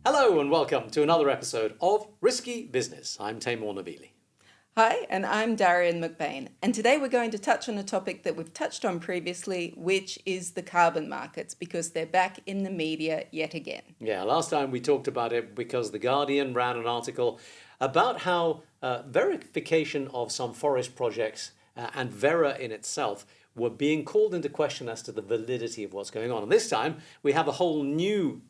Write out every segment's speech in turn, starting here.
Hello and welcome to another episode of Risky Business. I'm Taimur Nabili. Hi, and I'm Darian McBain, and today we're going to touch on a topic that we've touched on previously, which is the carbon markets, because they're back in the media yet again. Yeah, last time we talked about it because The Guardian ran an article about how verification of some forest projects and Vera in itself were being called into question as to the validity of what's going on. And this time we have a whole new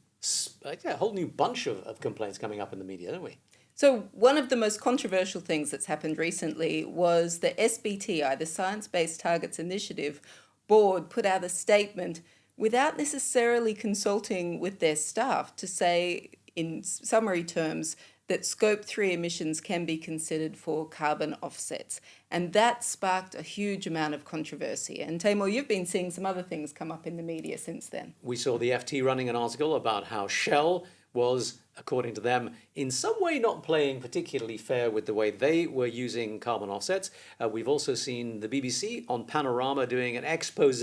bunch of complaints coming up in the media, don't we? So one of the most controversial things that's happened recently was the SBTI, the Science Based Targets Initiative board, put out a statement without necessarily consulting with their staff to say, in summary terms, that Scope 3 emissions can be considered for carbon offsets. And that sparked a huge amount of controversy. And Taimur, you've been seeing some other things come up in the media since then. We saw the FT running an article about how Shell was, according to them, in some way not playing particularly fair with the way they were using carbon offsets. We've also seen the BBC on Panorama doing an expose,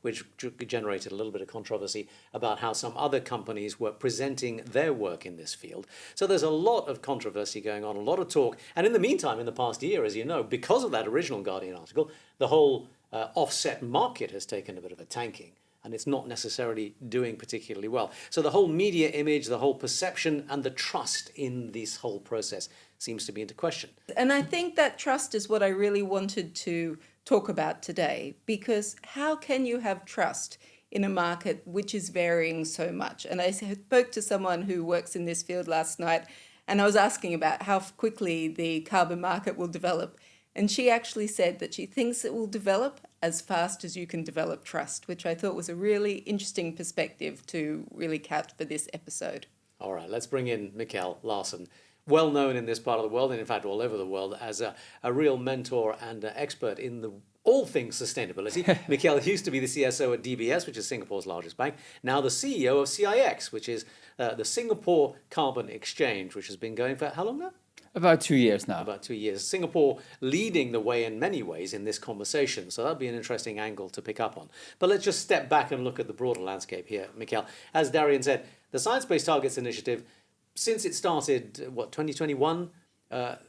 which generated a little bit of controversy about how some other companies were presenting their work in this field. So there's a lot of controversy going on, a lot of talk. And in the meantime, in the past year, as you know, because of that original Guardian article, the whole offset market has taken a bit of a tanking. And it's not necessarily doing particularly well. So the whole media image, the whole perception, and the trust in this whole process seems to be into question. And I think that trust is what I really wanted to talk about today, because how can you have trust in a market which is varying so much? And I spoke to someone who works in this field last night, and I was asking about how quickly the carbon market will develop. And she actually said that she thinks it will develop as fast as you can develop trust, which I thought was a really interesting perspective to really couch for this episode. All right, let's bring in Mikkel Larsen, well known in this part of the world, and in fact all over the world, as a real mentor and expert in all things sustainability. Mikkel used to be the CSO at DBS, which is Singapore's largest bank, now the CEO of CIX, which is the Singapore Carbon Exchange, which has been going for how long now? About 2 years now. About 2 years. Singapore leading the way in many ways in this conversation. So that'll be an interesting angle to pick up on. But let's just step back and look at the broader landscape here, Mikkel. As Darian said, the Science Based Targets Initiative, since it started, 2021,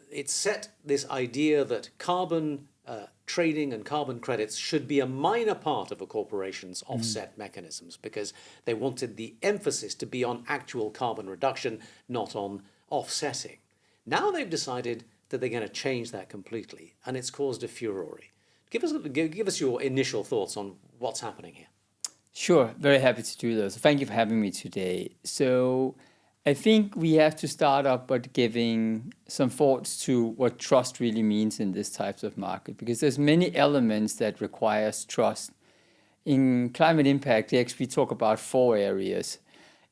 it set this idea that carbon trading and carbon credits should be a minor part of a corporation's offset mechanisms, because they wanted the emphasis to be on actual carbon reduction, not on offsetting. Now they've decided that they're going to change that completely, and it's caused a furore. Give us your initial thoughts on what's happening here. Sure, very happy to do those. Thank you for having me today. So I think we have to start up by giving some thoughts to what trust really means in this type of market, because there's many elements that requires trust. In climate impact, we talk about 4 areas.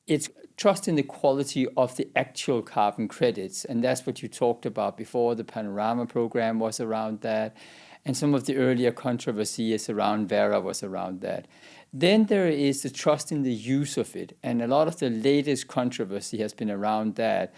It's trust in the quality of the actual carbon credits. And that's what you talked about before. The Panorama program was around that. And some of the earlier controversies around Vera was around that. Then there is the trust in the use of it. And a lot of the latest controversy has been around that.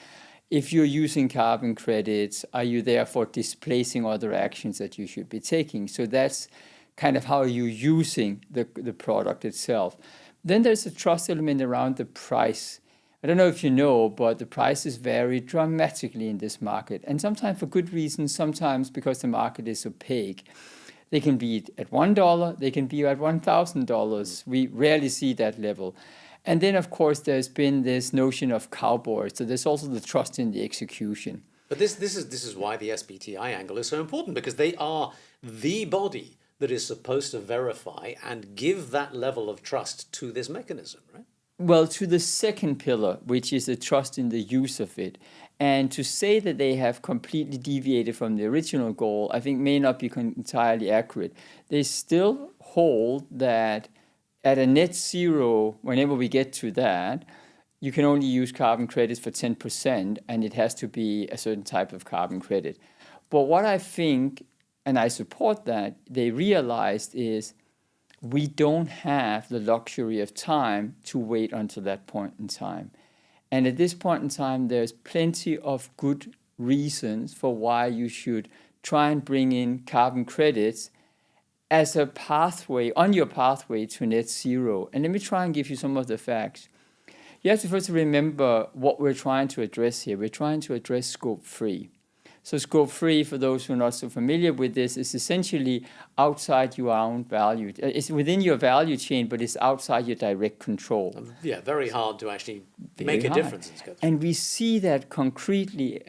If you're using carbon credits, are you therefore displacing other actions that you should be taking? So that's kind of how you're using the product itself. Then there's a trust element around the price. I don't know if you know, but the prices vary dramatically in this market. And sometimes for good reasons, sometimes because the market is opaque. They can be at $1, they can be at $1,000. We rarely see that level. And then, of course, there's been this notion of cowboys. So there's also the trust in the execution. But this is why the SBTI angle is so important, because they are the body that is supposed to verify and give that level of trust to this mechanism, right? Well, to the second pillar, which is the trust in the use of it. And to say that they have completely deviated from the original goal, I think may not be entirely accurate. They still hold that at a net zero, whenever we get to that, you can only use carbon credits for 10%, and it has to be a certain type of carbon credit. But what I think, and I support that, they realized is we don't have the luxury of time to wait until that point in time. And at this point in time, there's plenty of good reasons for why you should try and bring in carbon credits as a pathway, on your pathway to net zero. And let me try and give you some of the facts. You have to first remember what we're trying to address here. We're trying to address scope 3. So scope 3, for those who are not so familiar with this, is essentially outside your own value. It's within your value chain, but it's outside your direct control. Yeah, very hard to actually Very make a hard. difference in scope 3. And we see that concretely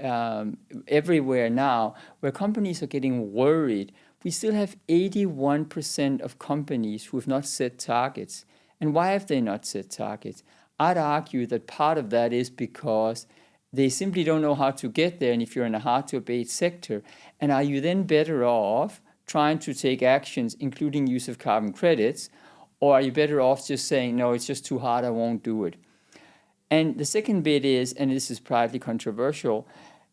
everywhere now, where companies are getting worried. We still have 81% of companies who have not set targets. And why have they not set targets? I'd argue that part of that is because they simply don't know how to get there, and if you're in a hard-to-abate sector. And are you then better off trying to take actions, including use of carbon credits, or are you better off just saying, no, it's just too hard, I won't do it? And the second bit is, and this is partly controversial,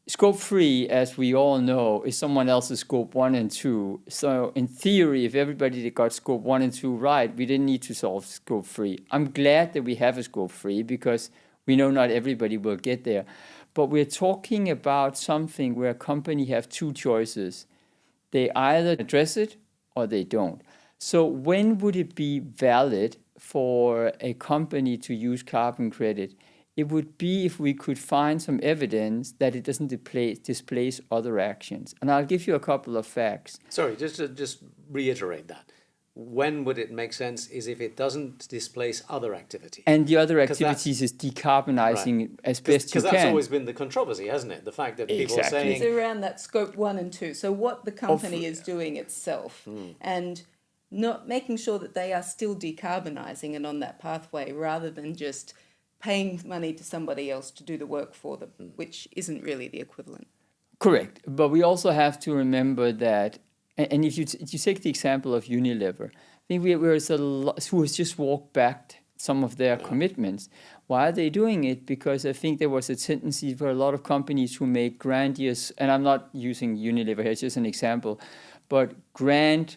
scope 3, as we all know, is someone else's scope 1 and 2. So in theory, if everybody got scope 1 and 2 right, we didn't need to solve scope 3. I'm glad that we have a scope 3 because we know not everybody will get there. But we're talking about something where a company have two choices. They either address it or they don't. So when would it be valid for a company to use carbon credit? It would be if we could find some evidence that it doesn't displace other actions. And I'll give you a couple of facts. Sorry, just reiterate that. When would it make sense is if it doesn't displace other activities. And the other activities is decarbonizing as best you can. Because that's always been the controversy, hasn't it? The fact that people are saying... It's around that scope 1 and 2. So what the company is doing itself and not making sure that they are still decarbonizing and on that pathway rather than just paying money to somebody else to do the work for them, which isn't really the equivalent. Correct. But we also have to remember that, and if you take the example of Unilever, I think there's a lot who has just walked back some of their commitments. Why are they doing it? Because I think there was a tendency for a lot of companies who make grandiose, and I'm not using Unilever here, it's just an example, but grand,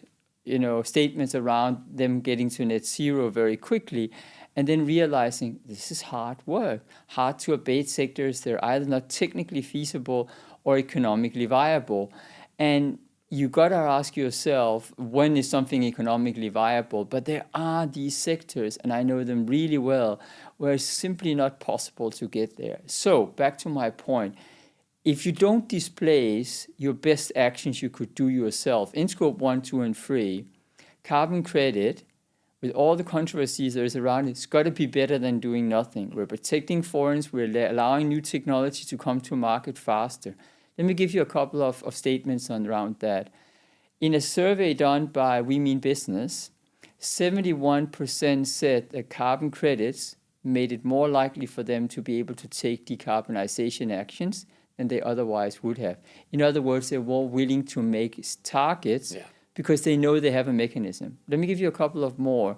statements around them getting to net zero very quickly, and then realizing this is hard work, hard to abate sectors. They're either not technically feasible or economically viable. And you got to ask yourself, when is something economically viable? But there are these sectors, and I know them really well, where it's simply not possible to get there. So back to my point, if you don't displace your best actions you could do yourself in scope 1, 2, and 3, carbon credit, with all the controversies there is around it, it's got to be better than doing nothing. We're protecting foreigns, we're allowing new technology to come to market faster. Let me give you a couple of statements around that. In a survey done by We Mean Business, 71% said that carbon credits made it more likely for them to be able to take decarbonization actions than they otherwise would have. In other words, they're more willing to make targets because they know they have a mechanism. Let me give you a couple of more.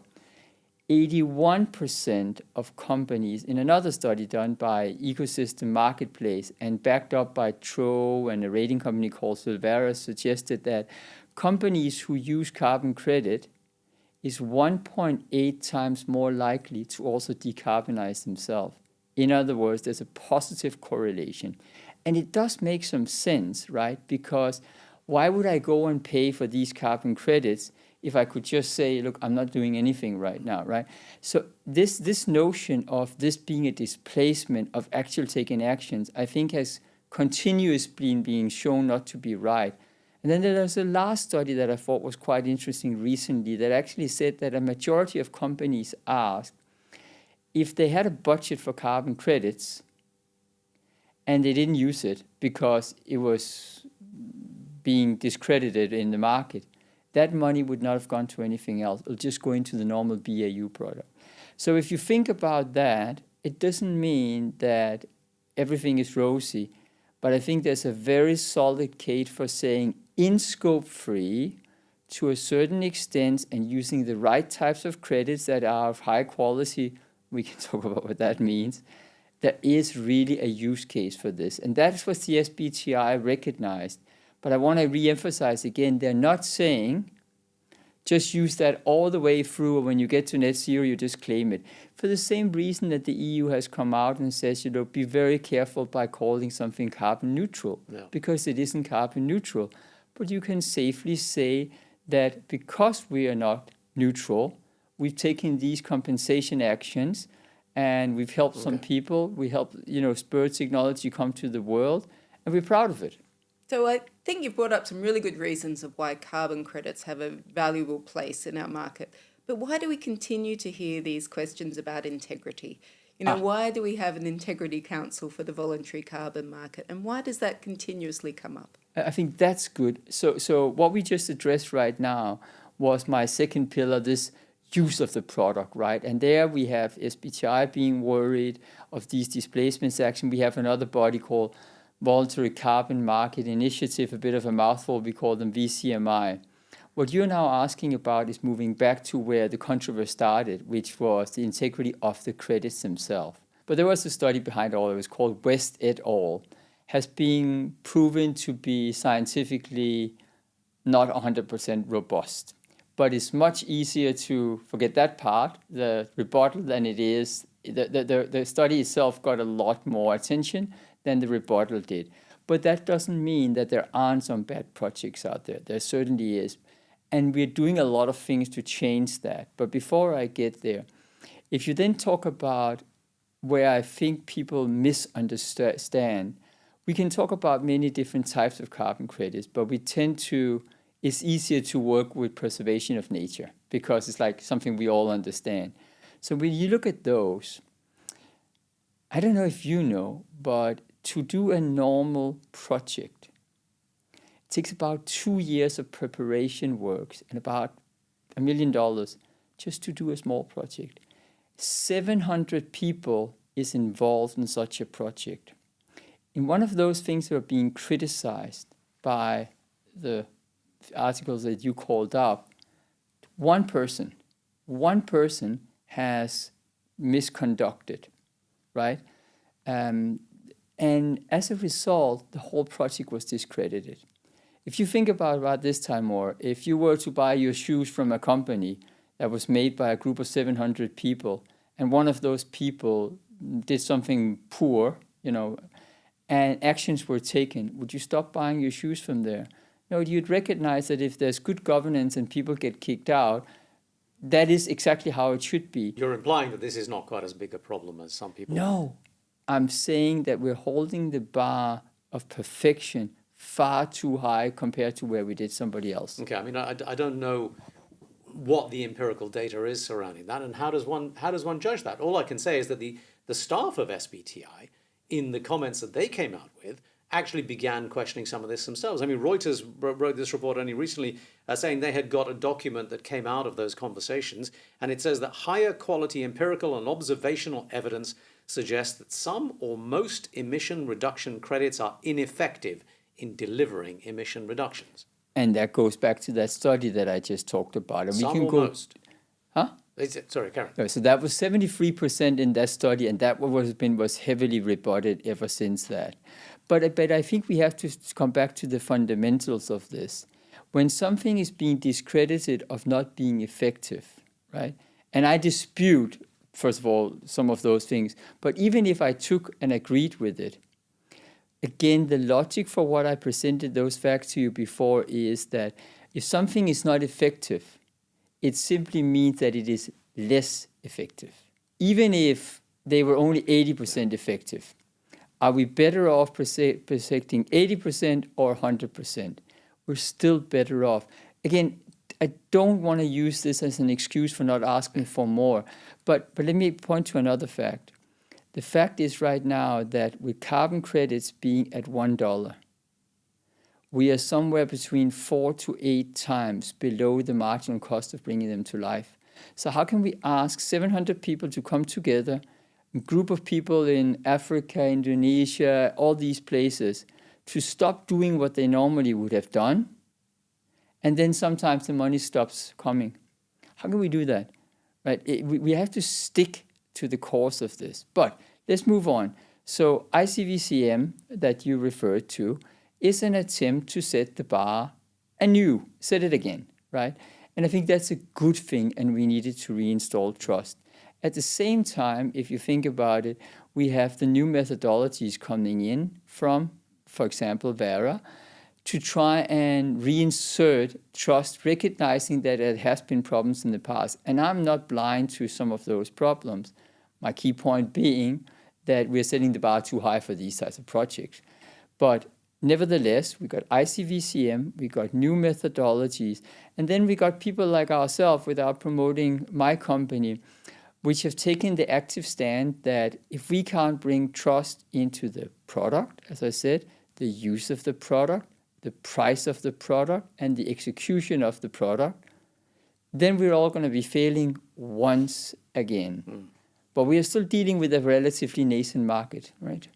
81% of companies, in another study done by Ecosystem Marketplace and backed up by Tro and a rating company called Voluntary, suggested that companies who use carbon credit is 1.8 times more likely to also decarbonize themselves. In other words, there's a positive correlation. And it does make some sense, right? Because why would I go and pay for these carbon credits if I could just say, look, I'm not doing anything right now, right? So this notion of this being a displacement of actual taken actions, I think has continuously being shown not to be right. And then there's a last study that I thought was quite interesting recently that actually said that a majority of companies asked if they had a budget for carbon credits and they didn't use it because it was being discredited in the market, that money would not have gone to anything else. It'll just go into the normal BAU product. So if you think about that, it doesn't mean that everything is rosy, but I think there's a very solid case for saying in scope 3, to a certain extent, and using the right types of credits that are of high quality, we can talk about what that means, there is really a use case for this. And that's what the SBTi recognized. But I want to re-emphasize again, they're not saying just use that all the way through, and when you get to net zero, you just claim it. For the same reason that the EU has come out and says, be very careful by calling something carbon neutral, because it isn't carbon neutral. But you can safely say that because we are not neutral, we've taken these compensation actions, and we've helped some people. We helped, spurred technology come to the world, and we're proud of it. So I think you've brought up some really good reasons of why carbon credits have a valuable place in our market. But why do we continue to hear these questions about integrity? Why do we have an integrity council for the voluntary carbon market? And why does that continuously come up? I think that's good. So what we just addressed right now was my second pillar, this use of the product, right? And there we have SBTI being worried of these displacements action. We have another body called Voluntary Carbon Market Initiative, a bit of a mouthful, we call them VCMI. What you're now asking about is moving back to where the controversy started, which was the integrity of the credits themselves. But there was a study behind all of it. It was called West et al. Has been proven to be scientifically not 100% robust. But it's much easier to forget that part, the rebuttal, than it is. The study itself got a lot more attention than the rebuttal did. But that doesn't mean that there aren't some bad projects out there. There certainly is. And we're doing a lot of things to change that. But before I get there, if you then talk about where I think people misunderstand, we can talk about many different types of carbon credits, but it's easier to work with preservation of nature because it's like something we all understand. So when you look at those, I don't know if you know, but to do a normal project, it takes about 2 years of preparation work and about $1 million just to do a small project. 700 people is involved in such a project. And one of those things that are being criticized by the articles that you called up, one person has misconducted, right? And as a result, the whole project was discredited. If you think about this time more, if you were to buy your shoes from a company that was made by a group of 700 people, and one of those people did something poor, and actions were taken, would you stop buying your shoes from there? No, you'd recognize that if there's good governance and people get kicked out, that is exactly how it should be. You're implying that this is not quite as big a problem as some people. No, I'm saying that we're holding the bar of perfection far too high compared to where we did somebody else. Okay, I mean, I don't know what the empirical data is surrounding that, and how does one judge that? All I can say is that the staff of SBTI, in the comments that they came out with, actually began questioning some of this themselves. I mean, Reuters wrote this report only recently saying they had got a document that came out of those conversations, and it says that higher quality empirical and observational evidence suggests that some or most emission reduction credits are ineffective in delivering emission reductions. And that goes back to that study that I just talked about. And some we can or go, most. Huh? Sorry, Karen. So that was 73% in that study, and that was heavily rebutted ever since that. But I think we have to come back to the fundamentals of this. When something is being discredited of not being effective, right? And I dispute, first of all, some of those things. But even if I took and agreed with it, again, the logic for what I presented those facts to you before is that if something is not effective, it simply means that it is less effective. Even if they were only 80% effective, are we better off protecting 80% or 100%? We're still better off. Again, I don't want to use this as an excuse for not asking for more, but let me point to another fact. The fact is right now that with carbon credits being at $1, we are somewhere between 4 to 8 times below the marginal cost of bringing them to life. So how can we ask 700 people to come together, a group of people in Africa, Indonesia, all these places, to stop doing what they normally would have done, and then sometimes the money stops coming? How can we do that? Right? We have to stick to the course of this. But let's move on. So ICVCM that you referred to is an attempt to set the bar anew, set it again, right? And I think that's a good thing, and we needed to reinstall trust. At the same time, if you think about it, we have the new methodologies coming in from, for example, Vera, to try and reinsert trust, recognizing that there has been problems in the past. And I'm not blind to some of those problems. My key point being that we're setting the bar too high for these types of projects. But nevertheless, we got ICVCM, we got new methodologies, and then we got people like ourselves, without promoting my company, which have taken the active stand that if we can't bring trust into the product, as I said, the use of the product, the price of the product, and the execution of the product, then we're all going to be failing once again. But we are still dealing with a relatively nascent market, right?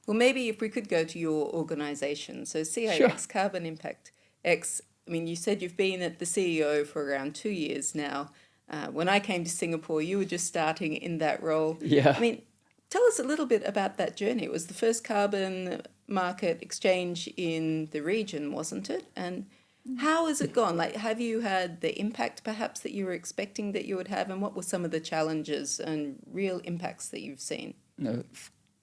Well, maybe if we could go to your organization. So CIX, Sure. Carbon Impact X, I mean, you said you've been at the CEO for around 2 years now. When I came to Singapore, you were just starting in that role. Yeah. I mean, tell us a little bit about that journey. It was the first carbon market exchange in the region, wasn't it? And how has it gone? Like, have you had the impact perhaps that you were expecting that you would have? And what were some of the challenges and real impacts that you've seen? No,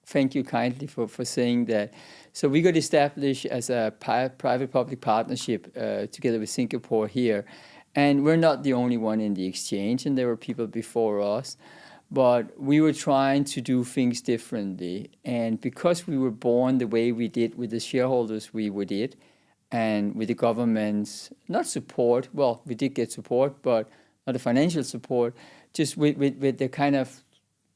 thank you kindly for saying that. So we got established as a private-public partnership together with Singapore here. And we're not the only one in the exchange, and there were people before us. But we were trying to do things differently. And because we were born the way we did with the shareholders we did, and with the government's, not support, well, we did get support, but not the financial support, just with the kind of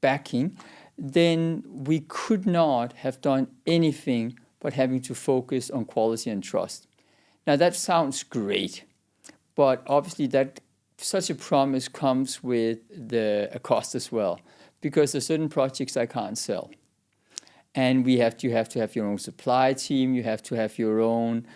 backing, then we could not have done anything but having to focus on quality and trust. Now, that sounds great, but obviously that such a promise comes with a cost as well, because there's certain projects I can't sell. And you have to have your own supply team, you have to have your own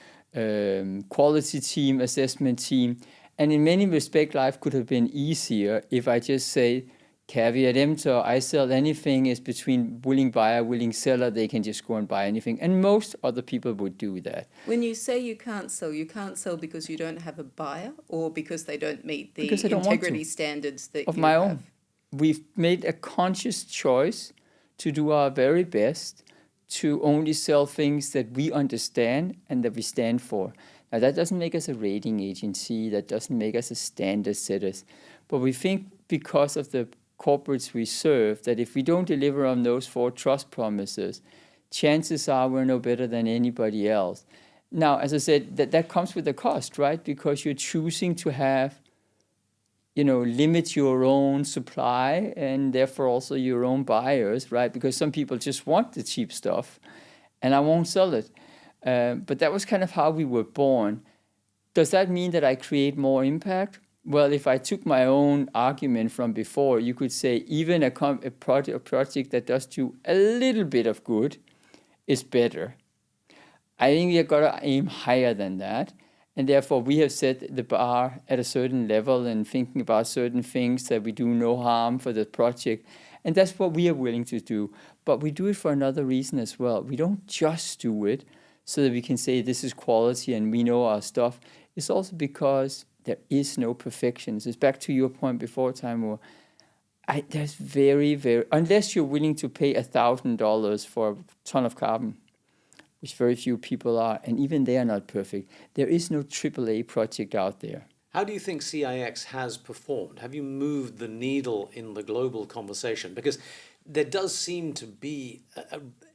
quality team, assessment team. And in many respects, life could have been easier if I just say, caveat emptor, I sell anything is between willing buyer, willing seller, they can just go and buy anything. And most other people would do that. When you say you can't sell because you don't have a buyer or because they don't meet the Because I don't want integrity to. standards that Of you my have? own. We've made a conscious choice to do our very best to only sell things that we understand and that we stand for. Now, that doesn't make us a rating agency, that doesn't make us a standard setters. But we think because of the corporates we serve, that if we don't deliver on those 4 trust promises, chances are we're no better than anybody else. Now, as I said, that comes with a cost, right? Because you're choosing to have, limit your own supply and therefore also your own buyers, right? Because some people just want the cheap stuff and I won't sell it. But that was kind of how we were born. Does that mean that I create more impact? Well, if I took my own argument from before, you could say even a project that does do a little bit of good is better. I think we've got to aim higher than that. And therefore, we have set the bar at a certain level and thinking about certain things that we do no harm for the project. And that's what we are willing to do. But we do it for another reason as well. We don't just do it so that we can say this is quality and we know our stuff. It's also because there is no perfection. It's back to your point before, Timur. There's very, unless you're willing to pay $1,000 for a ton of carbon, which very few people are, and even they are not perfect. There is no AAA project out there. How do you think CIX has performed? Have you moved the needle in the global conversation? Because there does seem to be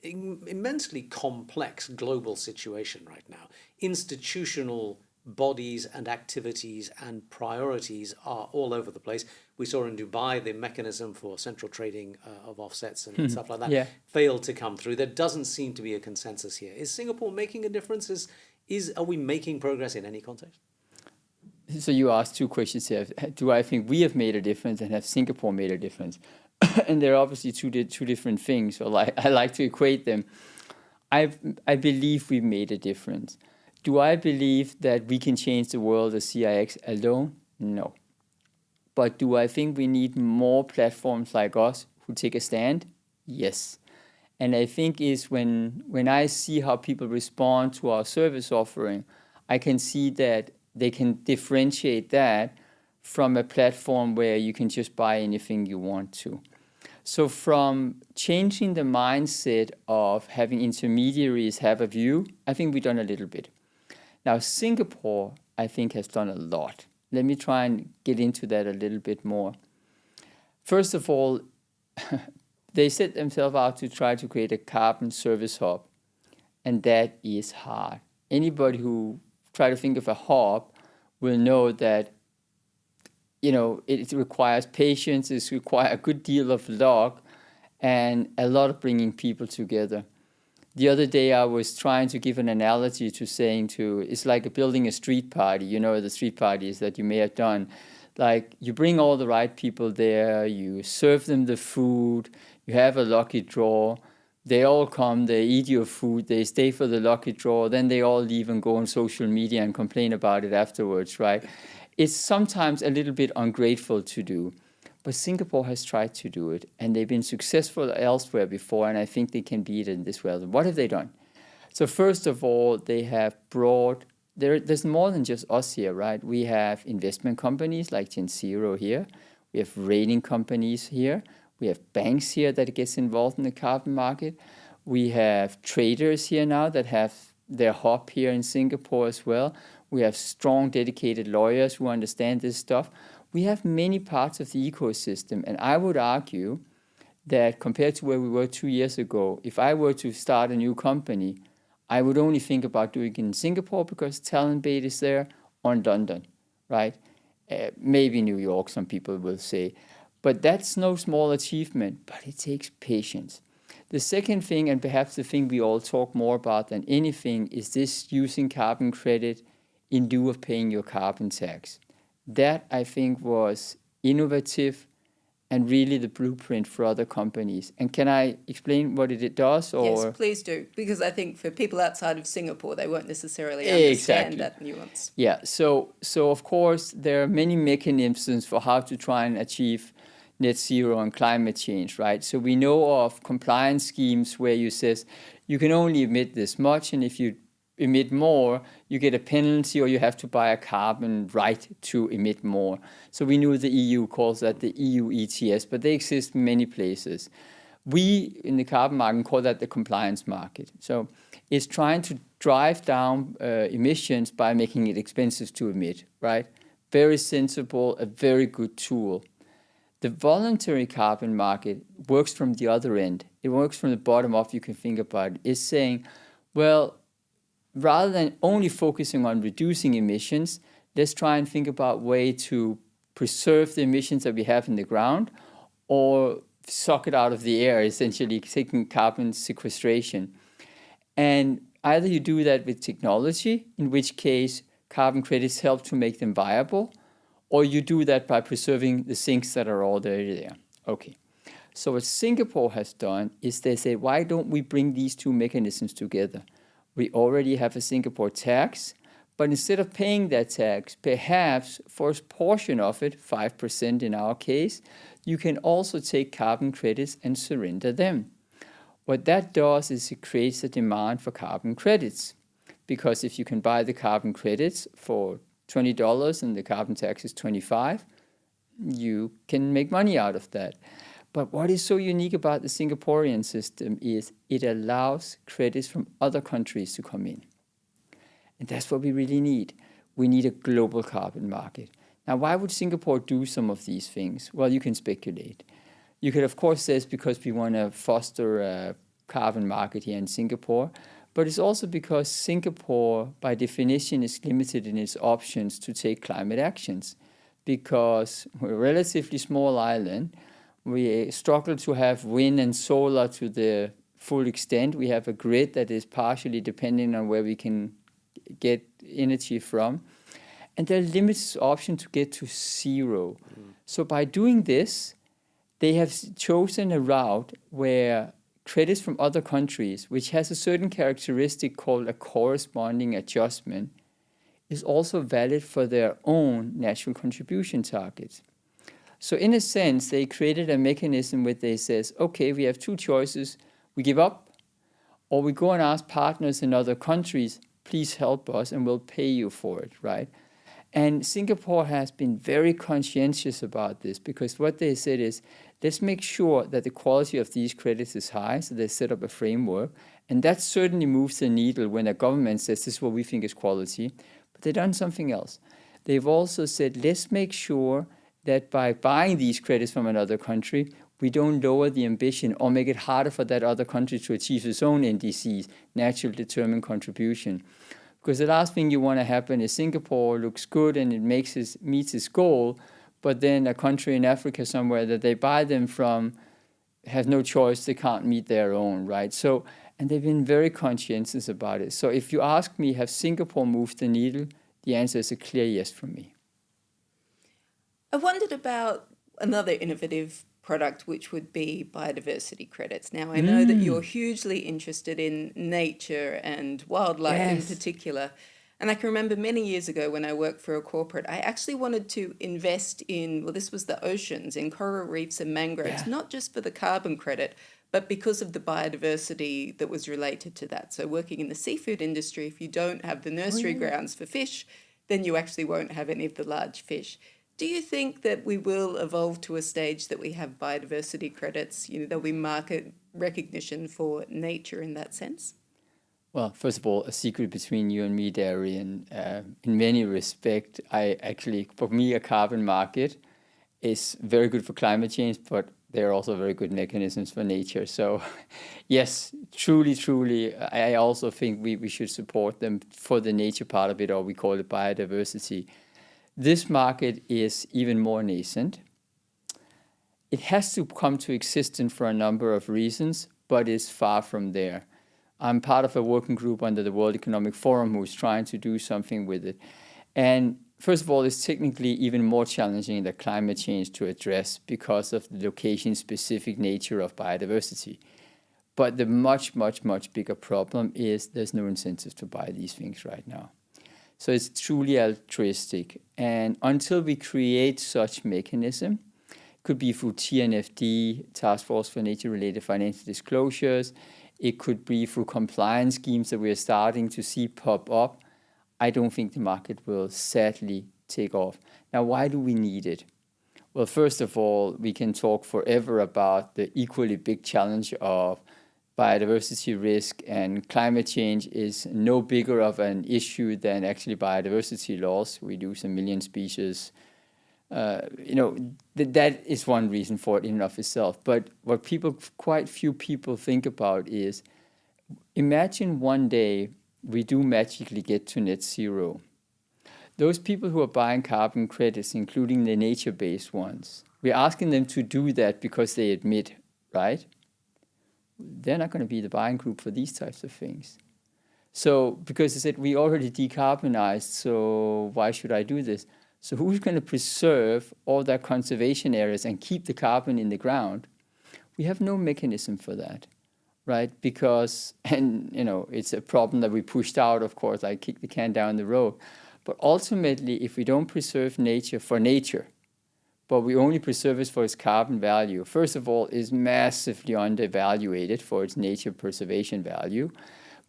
an immensely complex global situation right now. Institutional bodies and activities and priorities are all over the place. We saw in Dubai the mechanism for central trading of offsets and stuff like that failed to come through. There doesn't seem to be a consensus here. Is Singapore making a difference? Are we making progress in any context? So you asked 2 questions here. Do I think we have made a difference and have Singapore made a difference? And they're obviously two different things. So I like to equate them. I believe we've made a difference. Do I believe that we can change the world as CIX alone? No. But do I think we need more platforms like us who take a stand? Yes. And I think is when I see how people respond to our service offering, I can see that they can differentiate that from a platform where you can just buy anything you want to. So from changing the mindset of having intermediaries have a view, I think we've done a little bit. Now, Singapore, I think, has done a lot. Let me try and get into that a little bit more. First of all, they set themselves out to try to create a carbon service hub, and that is hard. Anybody who try to think of a hub will know that it requires patience, it requires a good deal of luck, and a lot of bringing people together. The other day I was trying to give an analogy to saying it's like building a street party, the street parties that you may have done. Like you bring all the right people there, you serve them the food, you have a lucky draw, they all come, they eat your food, they stay for the lucky draw, then they all leave and go on social media and complain about it afterwards, right? It's sometimes a little bit ungrateful to do. But Singapore has tried to do it, and they've been successful elsewhere before, and I think they can beat it in this way. What have they done? So first of all, they have brought, there's more than just us here, right? We have investment companies like Gen Zero here. We have rating companies here. We have banks here that gets involved in the carbon market. We have traders here now that have their hub here in Singapore as well. We have strong, dedicated lawyers who understand this stuff. We have many parts of the ecosystem, and I would argue that compared to where we were 2 years ago, if I were to start a new company, I would only think about doing it in Singapore because talent base is there, or in London, right? Maybe New York, some people will say. But that's no small achievement, but it takes patience. The second thing, and perhaps the thing we all talk more about than anything, is this using carbon credit in lieu of paying your carbon tax. That, I think, was innovative and really the blueprint for other companies. And can I explain what it does? Or? Yes, please do. Because I think for people outside of Singapore, they won't necessarily understand that nuance. Yeah, so of course, there are many mechanisms for how to try and achieve net zero and climate change, right? So we know of compliance schemes where you says you can only emit this much, and if you emit more, you get a penalty or you have to buy a carbon right to emit more. So we knew the EU calls that the EU ETS, but they exist in many places. We, in the carbon market, call that the compliance market. So it's trying to drive down emissions by making it expensive to emit, right? Very sensible, a very good tool. The voluntary carbon market works from the other end. It works from the bottom up, you can think about it. It's saying, well, rather than only focusing on reducing emissions, let's try and think about way to preserve the emissions that we have in the ground or suck it out of the air, essentially taking carbon sequestration. And either you do that with technology, in which case carbon credits help to make them viable, or you do that by preserving the sinks that are already there. Okay. So what Singapore has done is they say, why don't we bring these two mechanisms together? We already have a Singapore tax, but instead of paying that tax, perhaps for a portion of it, 5% in our case, you can also take carbon credits and surrender them. What that does is it creates a demand for carbon credits, because if you can buy the carbon credits for $20 and the carbon tax is $25, you can make money out of that. But what is so unique about the Singaporean system is it allows credits from other countries to come in. And that's what we really need. We need a global carbon market. Now, why would Singapore do some of these things? Well, you can speculate. You could, of course, say it's because we want to foster a carbon market here in Singapore. But it's also because Singapore, by definition, is limited in its options to take climate actions. Because we're a relatively small island, we struggle to have wind and solar to the full extent. We have a grid that is partially dependent on where we can get energy from. And there are limited options to get to zero. So by doing this, they have chosen a route where credits from other countries, which has a certain characteristic called a corresponding adjustment, is also valid for their own national contribution targets. So in a sense, they created a mechanism where they says, okay, we have two choices. We give up, or we go and ask partners in other countries, please help us and we'll pay you for it, right? And Singapore has been very conscientious about this because what they said is, let's make sure that the quality of these credits is high, so they set up a framework. And that certainly moves the needle when a government says this is what we think is quality. But they've done something else. They've also said, let's make sure that by buying these credits from another country, we don't lower the ambition or make it harder for that other country to achieve its own NDCs, natural determined contribution. Because the last thing you want to happen is Singapore looks good and it meets its goal, but then a country in Africa somewhere that they buy them from has no choice, they can't meet their own, right? So, and they've been very conscientious about it. So if you ask me, have Singapore moved the needle? The answer is a clear yes from me. I wondered about another innovative product, which would be biodiversity credits. Now, I know that you're hugely interested in nature and wildlife in particular. And I can remember many years ago when I worked for a corporate, I actually wanted to invest in, well, this was the oceans, in coral reefs and mangroves, not just for the carbon credit, but because of the biodiversity that was related to that. So working in the seafood industry, if you don't have the nursery grounds for fish, then you actually won't have any of the large fish. Do you think that we will evolve to a stage that we have biodiversity credits? You know, there'll be market recognition for nature in that sense? Well, first of all, a secret between you and me, Darian. In many respects, for me, a carbon market is very good for climate change, but there are also very good mechanisms for nature. So, yes, truly, I also think we should support them for the nature part of it, or we call it biodiversity. This market is even more nascent. It has to come to existence for a number of reasons, but it's far from there. I'm part of a working group under the World Economic Forum who's trying to do something with it. And first of all, it's technically even more challenging than climate change to address because of the location-specific nature of biodiversity. But the much bigger problem is there's no incentive to buy these things right now. So it's truly altruistic. And until we create such mechanism, could be through TNFD, Task Force for Nature-Related Financial Disclosures. It could be through compliance schemes that we're starting to see pop up. I don't think the market will sadly take off. Now, why do we need it? Well, first of all, we can talk forever about the equally big challenge of biodiversity risk, and climate change is no bigger of an issue than actually biodiversity loss. We lose 1 million species. That is one reason for it in and of itself. But what quite few people think about is, imagine one day we do magically get to net zero. Those people who are buying carbon credits, including the nature-based ones, we're asking them to do that because they admit, right? They're not going to be the buying group for these types of things. So, because they said, we already decarbonized, so why should I do this? So who's going to preserve all that conservation areas and keep the carbon in the ground? We have no mechanism for that, right? Because, it's a problem that we pushed out, of course, like kick the can down the road. But ultimately, if we don't preserve nature for nature, but we only preserve it for its carbon value, first of all, is massively undervaluated for its nature preservation value.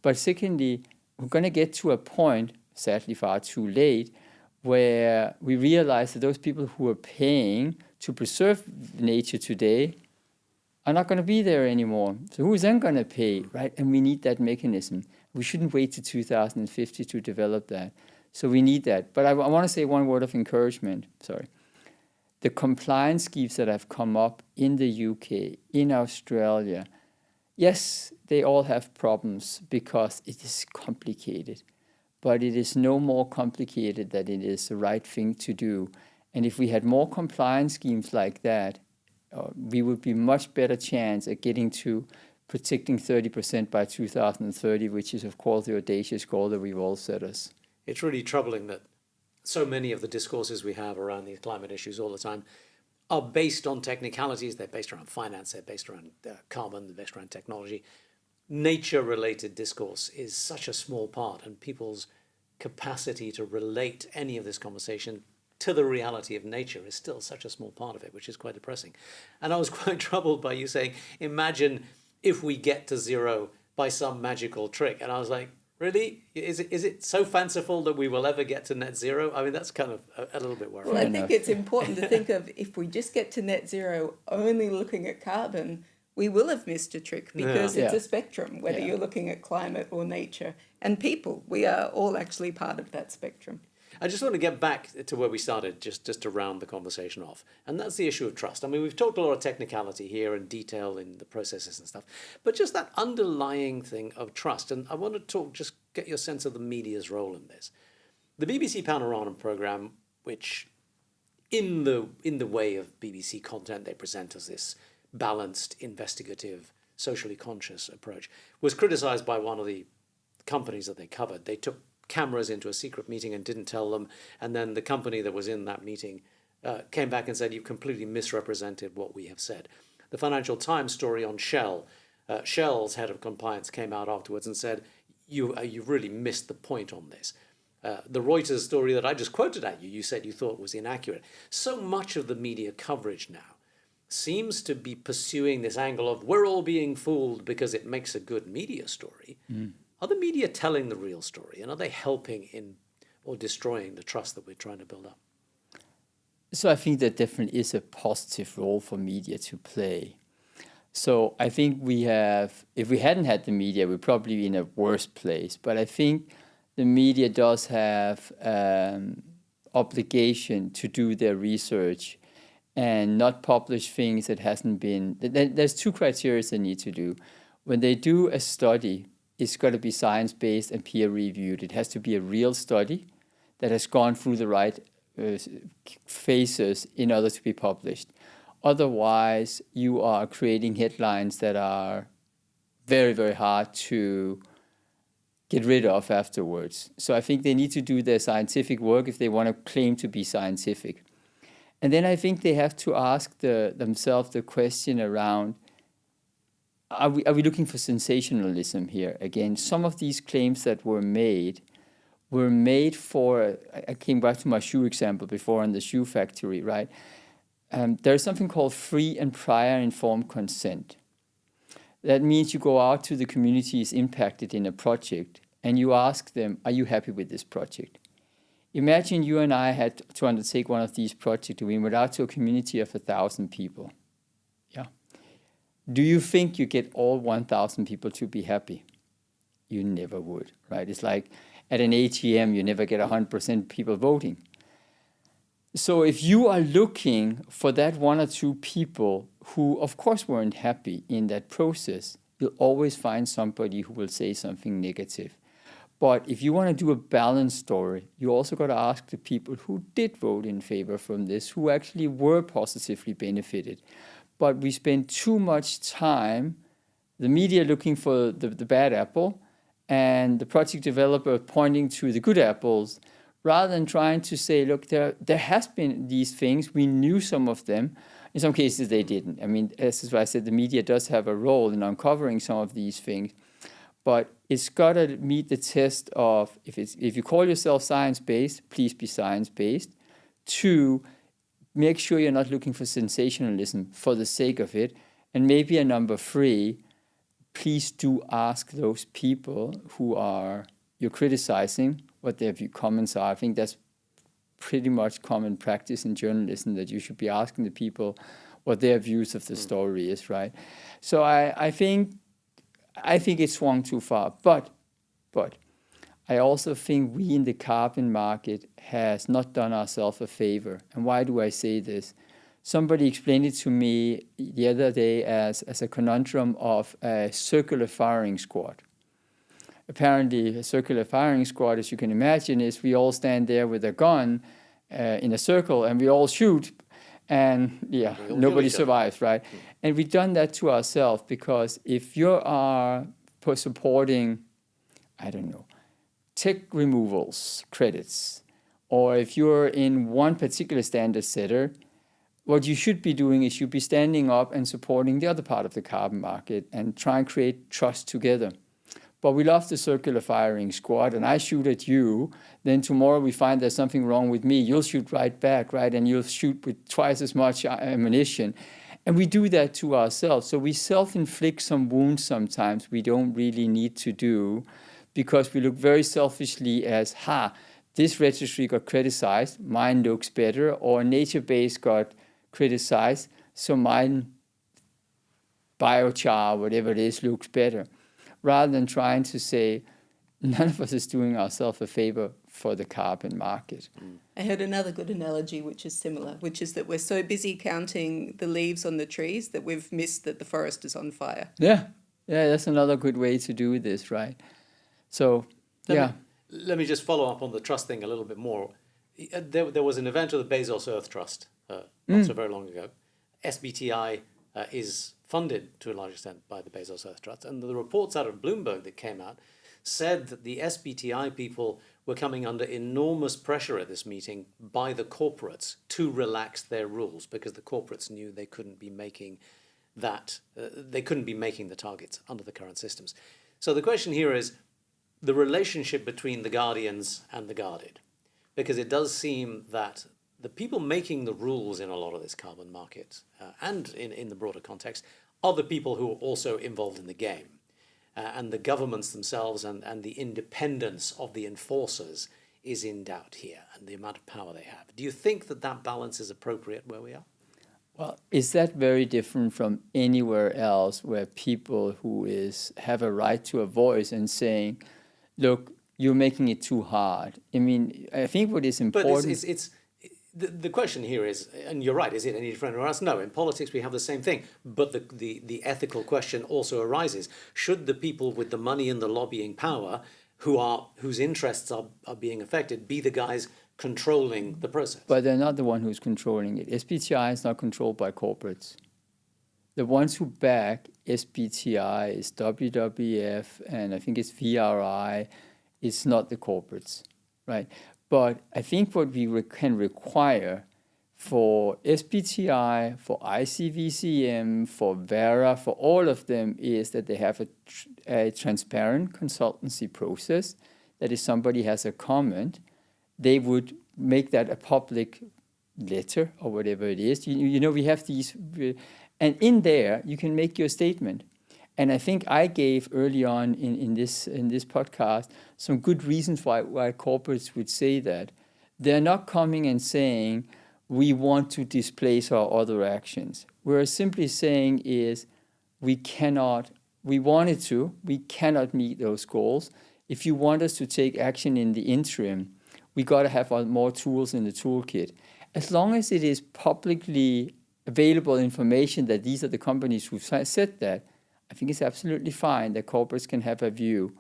But secondly, we're going to get to a point, sadly far too late, where we realize that those people who are paying to preserve nature today are not going to be there anymore. So who's then going to pay, right? And we need that mechanism. We shouldn't wait to 2050 to develop that. So we need that. But I want to say one word of encouragement. Sorry. The compliance schemes that have come up in the UK, in Australia, yes, they all have problems because it is complicated. But it is no more complicated than it is the right thing to do. And if we had more compliance schemes like that, we would be much better chance at getting to protecting 30% by 2030, which is, of course, the audacious goal that we've all set us. It's really troubling that so many of the discourses we have around these climate issues all the time are based on technicalities. They're based around finance, they're based around carbon, they're based around technology. Nature-related discourse is such a small part, and people's capacity to relate any of this conversation to the reality of nature is still such a small part of it, which is quite depressing. And I was quite troubled by you saying, imagine if we get to zero by some magical trick. And I was like, really? Is it so fanciful that we will ever get to net zero? I mean, that's kind of a little bit worrying. Well, I think it's important to think of, if we just get to net zero only looking at carbon, we will have missed a trick, because it's a spectrum, whether you're looking at climate or nature. And people, we are all actually part of that spectrum. I just want to get back to where we started, just to round the conversation off. And that's the issue of trust. I mean, we've talked a lot of technicality here and detail in the processes and stuff, but just that underlying thing of trust. And I want to just get your sense of the media's role in this. The BBC Panorama programme, which in the way of BBC content they present as this balanced, investigative, socially conscious approach, was criticised by one of the companies that they covered. They took cameras into a secret meeting and didn't tell them, and then the company that was in that meeting came back and said, "You've completely misrepresented what we have said." The Financial Times story on Shell, Shell's head of compliance came out afterwards and said, you've really missed the point on this. The Reuters story that I just quoted at you, you said you thought was inaccurate. So much of the media coverage now seems to be pursuing this angle of we're all being fooled because it makes a good media story. Are the media telling the real story, and are they helping in or destroying the trust that we're trying to build up? So I think there definitely is a positive role for media to play. So I think if we hadn't had the media, we'd probably be in a worse place. But I think the media does have obligation to do their research and not publish things that hasn't been. There's two criteria they need to do. When they do a study, it's got to be science-based and peer-reviewed. It has to be a real study that has gone through the right phases in order to be published. Otherwise, you are creating headlines that are very, very hard to get rid of afterwards. So I think they need to do their scientific work if they want to claim to be scientific. And then I think they have to ask themselves the question around, are we looking for sensationalism here? Again, some of these claims that were made for, I came back to my shoe example before on the shoe factory, right? There's something called free and prior informed consent. That means you go out to the communities impacted in a project and you ask them, are you happy with this project? Imagine you and I had to undertake one of these projects. We went out to a community of 1,000 people. Yeah. Do you think you get all 1,000 people to be happy? You never would, right? It's like at an AGM, you never get 100% people voting. So if you are looking for that one or two people who, of course, weren't happy in that process, you'll always find somebody who will say something negative. But if you want to do a balanced story, you also got to ask the people who did vote in favor from this, who actually were positively benefited. But we spend too much time, the media looking for the bad apple, and the project developer pointing to the good apples, rather than trying to say, look, there has been these things, we knew some of them. In some cases, they didn't. I mean, this is why I said the media does have a role in uncovering some of these things. But it's got to meet the test of, if you call yourself science-based, please be science-based. 2, make sure you're not looking for sensationalism for the sake of it. And maybe a number 3, please do ask those people who you're criticizing what their comments are. I think that's pretty much common practice in journalism, that you should be asking the people what their views of the story is, right? So I think it swung too far, but I also think we in the carbon market has not done ourselves a favor. And why do I say this? Somebody explained it to me the other day as a conundrum of a circular firing squad. Apparently, a circular firing squad, as you can imagine, is we all stand there with a gun in a circle and we all shoot, and nobody survives, right? And we've done that to ourselves, because if you are supporting, I don't know, tech removals credits, or if you're in one particular standard setter, what you should be doing is you'd be standing up and supporting the other part of the carbon market and try and create trust together. But we love the circular firing squad, and I shoot at you, then tomorrow we find there's something wrong with me, you'll shoot right back, right? And you'll shoot with twice as much ammunition. And we do that to ourselves. So we self-inflict some wounds sometimes we don't really need to do, because we look very selfishly as, this registry got criticized, mine looks better, or nature-based got criticized, so mine biochar, whatever it is, looks better. Rather than trying to say, none of us is doing ourselves a favor for the carbon market. I heard another good analogy which is similar, which is that we're so busy counting the leaves on the trees that we've missed that the forest is on fire. Yeah, that's another good way to do this, right? So, Let me just follow up on the trust thing a little bit more. There was an event of the Bezos Earth Trust not so very long ago. SBTI is funded to a large extent by the Bezos Earth Trust. And the reports out of Bloomberg that came out said that the SBTI people were coming under enormous pressure at this meeting by the corporates to relax their rules because the corporates knew they couldn't be making the targets under the current systems. So the question here is the relationship between the guardians and the guarded, because it does seem that the people making the rules in a lot of this carbon market and in the broader context are the people who are also involved in the game. And the governments themselves and the independence of the enforcers is in doubt here, and the amount of power they have. Do you think that balance is appropriate where we are? well, is that very different from anywhere else where people who have a right to a voice and saying, look, you're making it too hard? I mean, I think what is important... But the question here is, and you're right, is it any different or else? No, in politics we have the same thing. But the ethical question also arises. Should the people with the money and the lobbying power whose interests are being affected be the guys controlling the process? But they're not the one who's controlling it. SBTI is not controlled by corporates. The ones who back SBTI is WWF, and I think it's VRI. It's not the corporates, right? But I think what we can require for SBTI, for ICVCM, for Vera, for all of them is that they have a transparent consultancy process. That if somebody has a comment, they would make that a public letter or whatever it is. You know, we have these, and in there you can make your statement. And I think I gave early on in this podcast some good reasons why corporates would say that. They're not coming and saying, we want to displace our other actions. We're simply saying is, we cannot meet those goals. If you want us to take action in the interim, we got to have more tools in the toolkit. As long as it is publicly available information that these are the companies who said that, I think it's absolutely fine that corporates can have a view,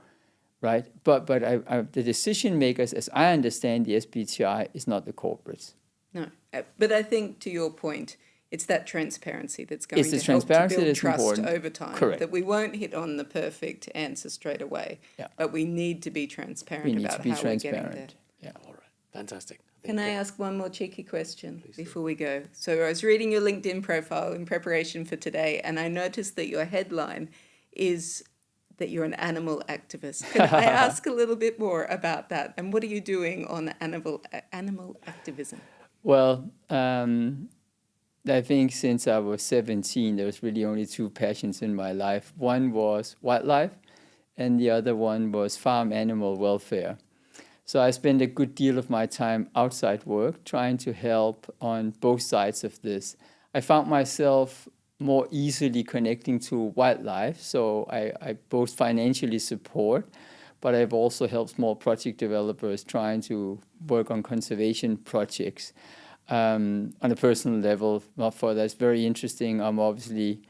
right? But the decision makers, as I understand the SBTI, is not the corporates. No, but I think to your point, it's that transparency that's going to help to build trust important. over time. Correct. That we won't hit on the perfect answer straight away, but we need to be transparent about how we're getting there. Yeah. All right, fantastic. Can I ask one more cheeky question before we go? So I was reading your LinkedIn profile in preparation for today, and I noticed that your headline is that you're an animal activist. Can I ask a little bit more about that? And what are you doing on animal activism? Well, I think since I was 17, there was really only two passions in my life. One was wildlife, and the other one was farm animal welfare. So I spend a good deal of my time outside work trying to help on both sides of this. I found myself more easily connecting to wildlife, so I both financially support, but I've also helped small project developers trying to work on conservation projects on a personal level. That's very interesting. I'm obviously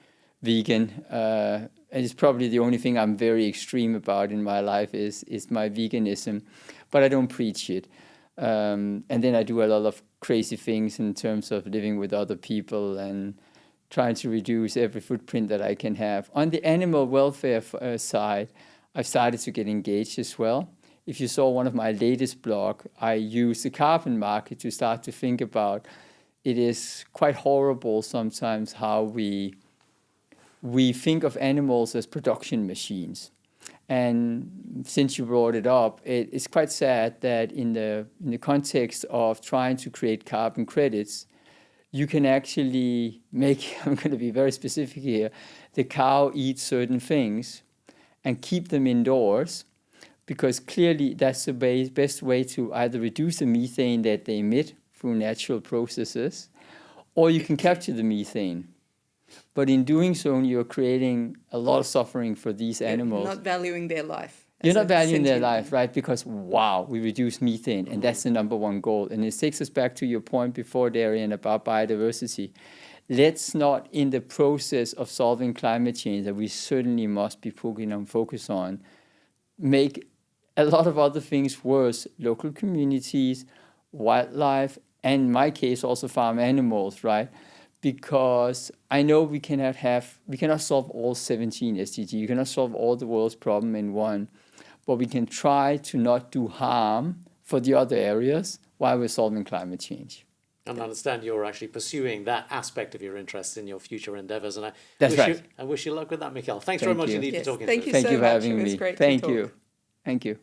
vegan. And it's probably the only thing I'm very extreme about in my life is my veganism, but I don't preach it. And then I do a lot of crazy things in terms of living with other people and trying to reduce every footprint that I can have. On the animal welfare side, I've started to get engaged as well. If you saw one of my latest blog, I used the carbon market to start to think about it is quite horrible sometimes how we think of animals as production machines. And since you brought it up, it's quite sad that in the context of trying to create carbon credits, you can actually make, I'm going to be very specific here, the cow eat certain things and keep them indoors, because clearly that's the best way to either reduce the methane that they emit through natural processes, or you can capture the methane. But in doing so, you're creating a lot of suffering for these animals. Not valuing their life You're as not a valuing their sentient life, right? Because wow, we reduce methane, and that's the number one goal. And it takes us back to your point before, Darian, about biodiversity. Let's not, in the process of solving climate change that we certainly must be focus on, make a lot of other things worse. Local communities, wildlife, and in my case also farm animals, right? Because I know we cannot solve all 17 SDG. You cannot solve all the world's problem in one, but we can try to not do harm for the other areas while we're solving climate change. And I understand you're actually pursuing that aspect of your interests in your future endeavors. And That's right. I wish you luck with that, Mikkel. Thanks very Thank much you. indeed Yes, for talking thank to you us. Thank so you for much. having It was me. great to Thank talk. you. Thank you.